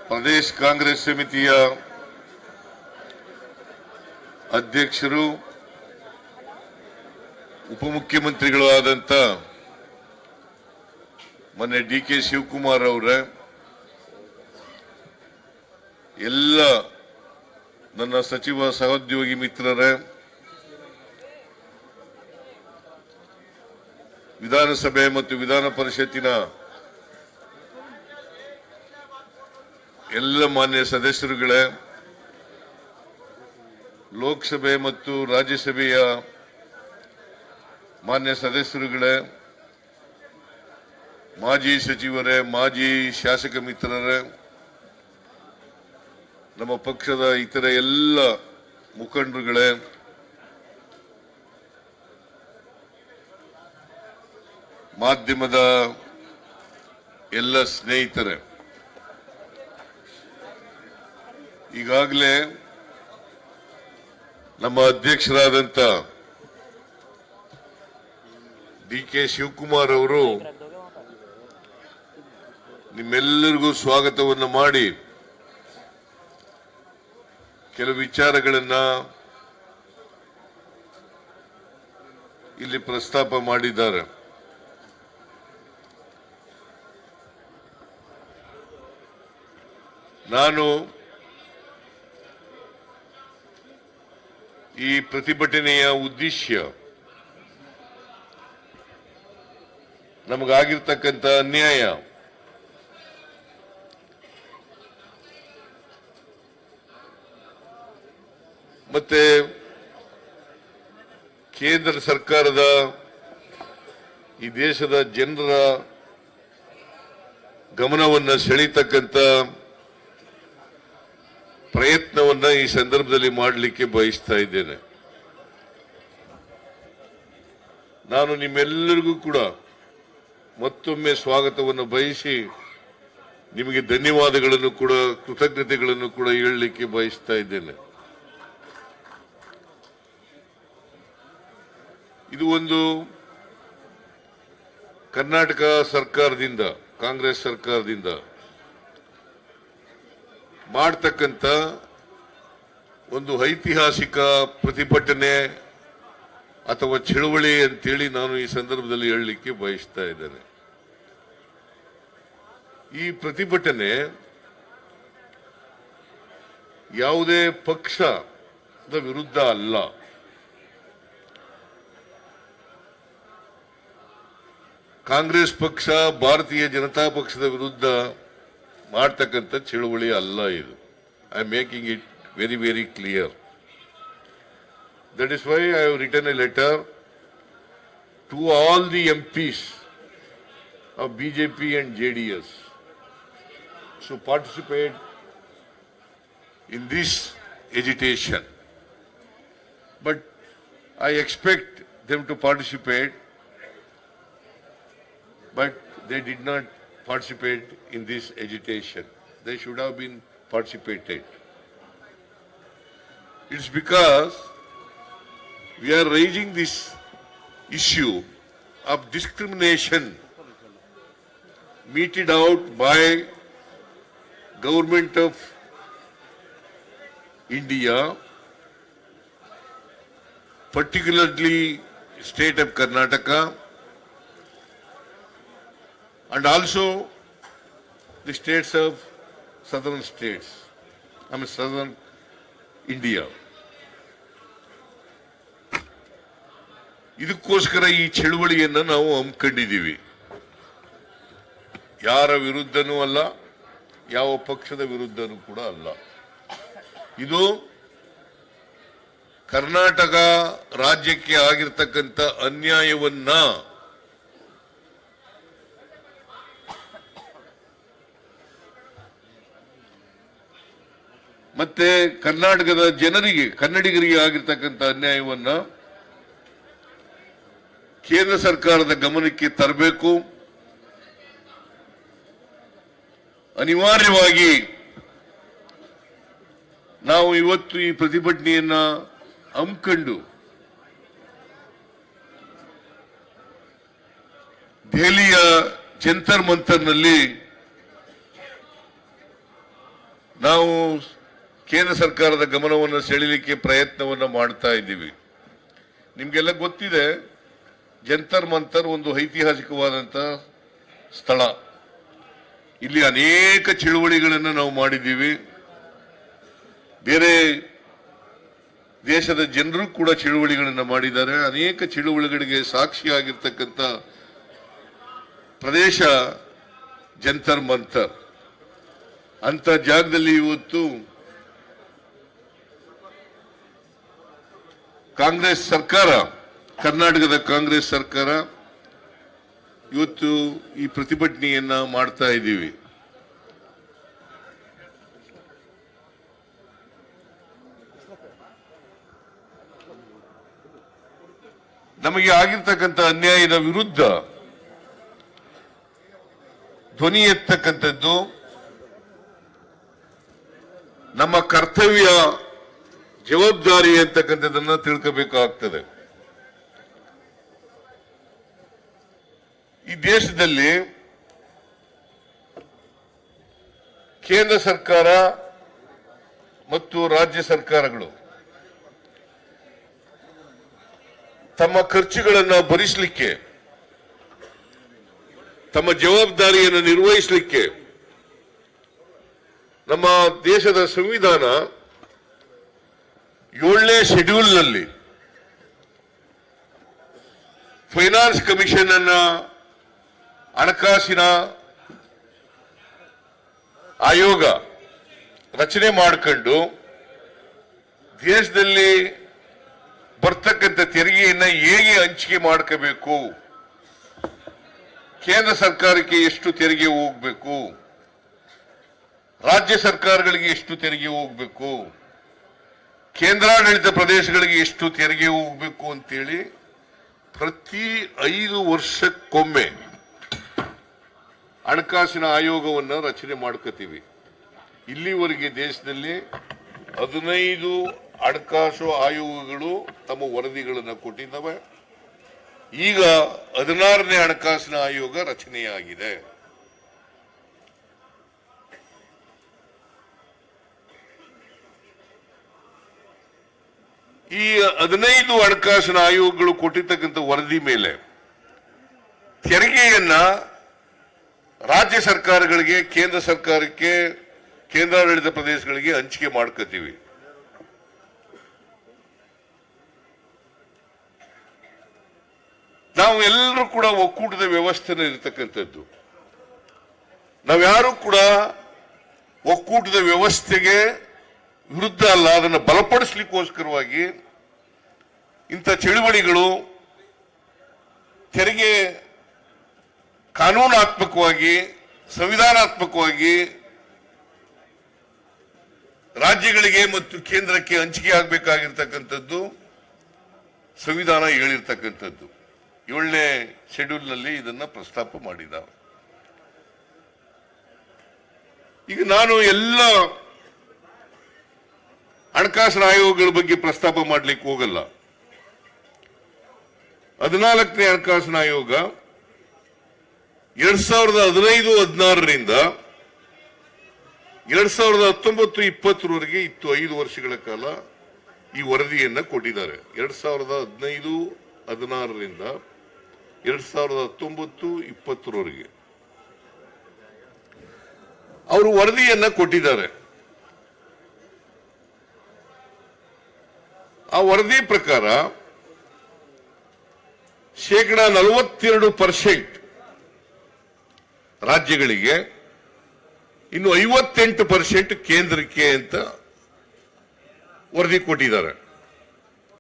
ಪ್ರದೇಶ ಕಾಂಗ್ರೆಸ್ ಸಮಿತಿಯ ಅಧ್ಯಕ್ಷರು ಉಪಮುಖ್ಯಮಂತ್ರಿಗಳು ಆದಂತ ಮೊನ್ನೆ ಡಿ.ಕೆ. ಶಿವಕುಮಾರ್ ಅವರೇ, ಎಲ್ಲ ನನ್ನ ಸಚಿವ ಸಹೋದ್ಯೋಗಿ ಮಿತ್ರರೇ, ವಿಧಾನಸಭೆ ಮತ್ತು ವಿಧಾನ ಪರಿಷತ್ತಿನ ಎಲ್ಲ ಮಾನ್ಯ ಸದಸ್ಯರುಗಳೇ, ಲೋಕಸಭೆ ಮತ್ತು ರಾಜ್ಯಸಭೆಯ ಮಾನ್ಯ ಸದಸ್ಯರುಗಳೇ, ಮಾಜಿ ಸಚಿವರೇ, ಮಾಜಿ ಶಾಸಕ ಮಿತ್ರರೇ, ನಮ್ಮ ಪಕ್ಷದ ಇತರ ಎಲ್ಲ ಮುಖಂಡರುಗಳೇ, ಮಾಧ್ಯಮದ ಎಲ್ಲ ಸ್ನೇಹಿತರೆ, ಈಗಾಗಲೇ ನಮ್ಮ ಅಧ್ಯಕ್ಷರಾದಂತ ಡಿ.ಕೆ. ಶಿವಕುಮಾರ್ ಅವರು ನಿಮ್ಮೆಲ್ಲರಿಗೂ ಸ್ವಾಗತವನ್ನು ಮಾಡಿ ಕೆಲವು ವಿಚಾರಗಳನ್ನ ಇಲ್ಲಿ ಪ್ರಸ್ತಾಪ ಮಾಡಿದ್ದಾರೆ. ನಾನು ಈ ಪ್ರತಿಭಟನೆಯ ಉದ್ದೇಶ ನಮಗಾಗಿರ್ತಕ್ಕಂಥ ಅನ್ಯಾಯ, ಮತ್ತೆ ಕೇಂದ್ರ ಸರ್ಕಾರದ ಈ ದೇಶದ ಜನರ ಗಮನವನ್ನು ಸೆಳೀತಕ್ಕಂಥ ಪ್ರಯತ್ನವನ್ನ ಈ ಸಂದರ್ಭದಲ್ಲಿ ಮಾಡಲಿಕ್ಕೆ ಬಯಸ್ತಾ ಇದ್ದೇನೆ. ನಾನು ನಿಮ್ಮೆಲ್ಲರಿಗೂ ಕೂಡ ಮತ್ತೊಮ್ಮೆ ಸ್ವಾಗತವನ್ನು ಬಯಸಿ ನಿಮಗೆ ಧನ್ಯವಾದಗಳನ್ನು ಕೂಡ, ಕೃತಜ್ಞತೆಗಳನ್ನು ಕೂಡ ಹೇಳಲಿಕ್ಕೆ ಬಯಸ್ತಾ ಇದ್ದೇನೆ. ಇದು ಒಂದು ಕರ್ನಾಟಕ ಸರ್ಕಾರದಿಂದ, ಕಾಂಗ್ರೆಸ್ ಸರ್ಕಾರದಿಂದ ಮಾಡತಕ್ಕಂಥ ಒಂದು ಐತಿಹಾಸಿಕ ಪ್ರತಿಭಟನೆ ಅಥವಾ ಚಳವಳಿ ಅಂತೇಳಿ ನಾನು ಈ ಸಂದರ್ಭದಲ್ಲಿ ಹೇಳಲಿಕ್ಕೆ ಬಯಸ್ತಾ ಇದ್ದೇನೆ. ಈ ಪ್ರತಿಭಟನೆ ಯಾವುದೇ ಪಕ್ಷದ ವಿರುದ್ಧ ಅಲ್ಲ. ಕಾಂಗ್ರೆಸ್ ಪಕ್ಷ, ಭಾರತೀಯ ಜನತಾ ಪಕ್ಷದ ವಿರುದ್ಧ ಮಾಡತಕ್ಕಂಥ ಚಳವಳಿ ಅಲ್ಲ ಇದು. I am making it very very clear. That is why I have written a letter to all the MPs of BJP and JDS to participate in this agitation. But I expect them to participate, but they did not participate in this agitation. They should have been participated. It's because we are raising this issue of discrimination meted out by government of India, particularly state of Karnataka, and also the states of southern states, southern India. ಇದಕ್ಕೋಸ್ಕರ ಈ ಚಳುವಳಿಯನ್ನು ನಾವು ಹಮ್ಮಿಕೊಂಡಿದ್ದೀವಿ. ಯಾರ ವಿರುದ್ಧನೂ ಅಲ್ಲ, ಯಾವ ಪಕ್ಷದ ವಿರುದ್ಧನೂ ಕೂಡ ಅಲ್ಲ. ಇದು ಕರ್ನಾಟಕ ರಾಜ್ಯಕ್ಕೆ ಆಗಿರ್ತಕ್ಕಂಥ ಅನ್ಯಾಯವನ್ನ ಮತ್ತೆ ಕರ್ನಾಟಕದ ಜನರಿಗೆ, ಕನ್ನಡಿಗರಿಗೆ ಆಗಿರ್ತಕ್ಕಂಥ ಅನ್ಯಾಯವನ್ನ ಕೇಂದ್ರ ಸರ್ಕಾರದ ಗಮನಕ್ಕೆ ತರಬೇಕು. ಅನಿವಾರ್ಯವಾಗಿ ನಾವು ಇವತ್ತು ಈ ಪ್ರತಿಭಟನೆಯನ್ನ ಹಮ್ಮಿಕೊಂಡು ದೆಹಲಿಯ ಜಂತರ್ ಮಂತರ್ನಲ್ಲಿ ನಾವು ಕೇಂದ್ರ ಸರ್ಕಾರದ ಗಮನವನ್ನು ಸೆಳೆಯಲಿಕ್ಕೆ ಪ್ರಯತ್ನವನ್ನು ಮಾಡ್ತಾ ಇದ್ದೀವಿ. ನಿಮಗೆಲ್ಲ ಗೊತ್ತಿದೆ, ಜಂತರ್ ಮಂತರ್ ಒಂದು ಐತಿಹಾಸಿಕವಾದಂತಹ ಸ್ಥಳ. ಇಲ್ಲಿ ಅನೇಕ ಚಳುವಳಿಗಳನ್ನು ನಾವು ಮಾಡಿದ್ದೀವಿ. ಬೇರೆ ದೇಶದ ಜನರು ಕೂಡ ಚಳುವಳಿಗಳನ್ನು ಮಾಡಿದ್ದಾರೆ. ಅನೇಕ ಚಳುವಳಿಗಳಿಗೆ ಸಾಕ್ಷಿಯಾಗಿರ್ತಕ್ಕಂಥ ಪ್ರದೇಶ ಜಂತರ್ ಮಂತರ್. ಅಂತ ಜಾಗದಲ್ಲಿ ಇವತ್ತು ಕಾಂಗ್ರೆಸ್ ಸರ್ಕಾರ, ಕರ್ನಾಟಕದ ಕಾಂಗ್ರೆಸ್ ಸರ್ಕಾರ ಇವತ್ತು ಈ ಪ್ರತಿಭಟನೆಯನ್ನ ಮಾಡ್ತಾ ಇದ್ದೀವಿ. ನಮಗೆ ಆಗಿರ್ತಕ್ಕಂಥ ಅನ್ಯಾಯದ ವಿರುದ್ಧ ಧ್ವನಿ ಎತ್ತಕ್ಕಂಥದ್ದು ನಮ್ಮ ಕರ್ತವ್ಯ, ಜವಾಬ್ದಾರಿ ಅಂತಕ್ಕಂಥದ್ದನ್ನ ತಿಳ್ಕೋಬೇಕಾಗ್ತದೆ. ಈ ದೇಶದಲ್ಲಿ ಕೇಂದ್ರ ಸರ್ಕಾರ ಮತ್ತು ರಾಜ್ಯ ಸರ್ಕಾರಗಳು ತಮ್ಮ ಖರ್ಚುಗಳನ್ನು ಭರಿಸಲಿಕ್ಕೆ, ತಮ್ಮ ಜವಾಬ್ದಾರಿಯನ್ನು ನಿರ್ವಹಿಸಲಿಕ್ಕೆ ನಮ್ಮ ದೇಶದ ಸಂವಿಧಾನ 7ನೇ ಶೆಡ್ಯೂಲ್ನಲ್ಲಿ ಫೈನಾನ್ಸ್ ಕಮಿಷನ್ ಅನ್ನ, ಹಣಕಾಸಿನ ಆಯೋಗ ರಚನೆ ಮಾಡಿಕೊಂಡು ದೇಶದಲ್ಲಿ ಬರ್ತಕ್ಕಂಥ ತೆರಿಗೆಯನ್ನ ಹೇಗೆ ಹಂಚಿಕೆ ಮಾಡ್ಕೋಬೇಕು, ಕೇಂದ್ರ ಸರ್ಕಾರಕ್ಕೆ ಎಷ್ಟು ತೆರಿಗೆ ಹೋಗ್ಬೇಕು, ರಾಜ್ಯ ಸರ್ಕಾರಗಳಿಗೆ ಎಷ್ಟು ತೆರಿಗೆ ಹೋಗ್ಬೇಕು, ಕೇಂದ್ರಾಡಳಿತ ಪ್ರದೇಶಗಳಿಗೆ ಎಷ್ಟು ತೆರಿಗೆ ಹೋಗ್ಬೇಕು ಅಂತೇಳಿ ಪ್ರತಿ 5 ವರ್ಷಕ್ಕೊಮ್ಮೆ ಹಣಕಾಸಿನ ಆಯೋಗವನ್ನು ರಚನೆ ಮಾಡ್ಕೋತೀವಿ. ಇಲ್ಲಿವರೆಗೆ ದೇಶದಲ್ಲಿ 15 ಹಣಕಾಸು ಆಯೋಗಗಳು ತಮ್ಮ ವರದಿಗಳನ್ನು ಕೊಟ್ಟಿದ್ದಾವೆ. ಈಗ 16ನೇ ಹಣಕಾಸಿನ ಆಯೋಗ ರಚನೆಯಾಗಿದೆ. ಈ 15 ಹಣಕಾಸಿನ ಆಯೋಗಗಳು ಕೊಟ್ಟಿರ್ತಕ್ಕಂಥ ವರದಿ ಮೇಲೆ ತೆರಿಗೆಯನ್ನ ರಾಜ್ಯ ಸರ್ಕಾರಗಳಿಗೆ, ಕೇಂದ್ರ ಸರ್ಕಾರಕ್ಕೆ, ಕೇಂದ್ರಾಡಳಿತ ಪ್ರದೇಶಗಳಿಗೆ ಹಂಚಿಕೆ ಮಾಡ್ಕೋತೀವಿ. ನಾವು ಎಲ್ಲರೂ ಕೂಡ ಒಕ್ಕೂಟದ ವ್ಯವಸ್ಥೆನ ಇರತಕ್ಕಂಥದ್ದು. ನಾವ್ಯಾರು ಕೂಡ ಒಕ್ಕೂಟದ ವ್ಯವಸ್ಥೆಗೆ ವಿರುದ್ಧ ಅಲ್ಲ, ಅದನ್ನು ಬಲಪಡಿಸಲಿಕ್ಕೋಸ್ಕರವಾಗಿ ಇಂಥ ಚಳುವಳಿಗಳು, ತೆರಿಗೆ ಕಾನೂನಾತ್ಮಕವಾಗಿ, ಸಂವಿಧಾನಾತ್ಮಕವಾಗಿ ರಾಜ್ಯಗಳಿಗೆ ಮತ್ತು ಕೇಂದ್ರಕ್ಕೆ ಹಂಚಿಕೆ ಆಗಬೇಕಾಗಿರ್ತಕ್ಕಂಥದ್ದು ಸಂವಿಧಾನ ಹೇಳಿರ್ತಕ್ಕಂಥದ್ದು. 7ನೇ ಶೆಡ್ಯೂಲ್ನಲ್ಲಿ ಇದನ್ನ ಪ್ರಸ್ತಾಪ ಮಾಡಿದ್ದಾರೆ. ಈಗ ನಾನು ಎಲ್ಲ ಹಣಕಾಸಿನ ಆಯೋಗಗಳ ಬಗ್ಗೆ ಪ್ರಸ್ತಾಪ ಮಾಡಲಿಕ್ಕೆ ಹೋಗಲ್ಲ. 14ನೇ ಹಣಕಾಸಿನ ಆಯೋಗ 2015-16ರಿಂದ 2019-20 ಇತ್ತು. 5 ವರ್ಷಗಳ ಕಾಲ ಈ ವರದಿಯನ್ನ ಕೊಟ್ಟಿದ್ದಾರೆ. 2015-16ರಿಂದ 2019-20 ಅವರು ವರದಿಯನ್ನ ಕೊಟ್ಟಿದ್ದಾರೆ. ಆ ವರದಿ ಪ್ರಕಾರ 42% ರಾಜ್ಯಗಳಿಗೆ, ಇನ್ನು 58% ಕೇಂದ್ರಕ್ಕೆ ಅಂತ ವರದಿ ಕೊಟ್ಟಿದ್ದಾರೆ.